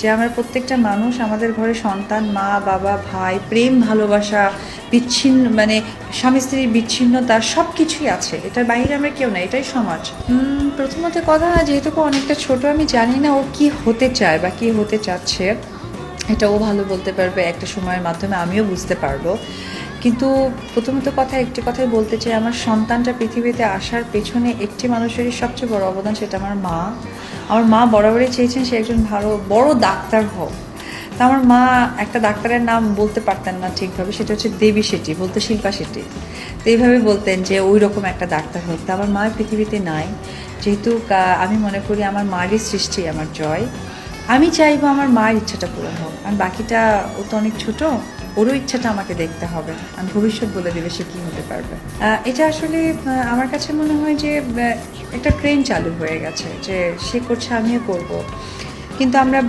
যে আমরা প্রত্যেকটা মানুষ, আমাদের ঘরে সন্তান, মা বাবা, ভাই, প্রেম, ভালোবাসা, বিচ্ছিন্ন মানে স্বামী স্ত্রীর বিচ্ছিন্নতা সব কিছুই আছে, এটার বাইরে আমরা কেউ না, এটাই সমাজ। প্রথমত কথা, যেহেতু অনেকটা ছোট, আমি জানি না ও কি হতে চায় বা কি হতে চাচ্ছে, এটা ও ভালো বলতে পারবে, একটা সময়ের মাধ্যমে আমিও বুঝতে পারবো। কিন্তু প্রথমত কথা, একটি কথাই বলতে চাই, আমার সন্তানটা পৃথিবীতে আসার পেছনে একটি মানুষেরই সবচেয়ে বড় অবদান, সেটা আমার মা। আমার মা বরাবরই চেয়েছেন সে একজন ভালো বড় ডাক্তার হোক। তা আমার মা একটা ডাক্তারের নাম বলতে পারতেন না ঠিকভাবে, সেটা হচ্ছে দেবী শেট্টি, বলতে শিল্পা শেট্টি। তো এইভাবে বলতেন যে ওই রকম একটা ডাক্তার হোক। তা আমার মা পৃথিবীতে নাই, যেহেতু আমি মনে করি আমার মায়েরই সৃষ্টি আমার জয়। আমি চাইবো আমার মায়ের ইচ্ছাটা পূরণ হোক, আর বাকিটা, ও তো অনেক ছোট, ওরও ইচ্ছাটা আমাকে দেখতে হবে, আর ভবিষ্যৎ বলে দেবে সে কী হতে পারবে। এটা আসলে আমার কাছে মনে হয় যে একটা ট্রেন চালু হয়ে গেছে, যে সে করছে আমিও করব। কিন্তু আমরা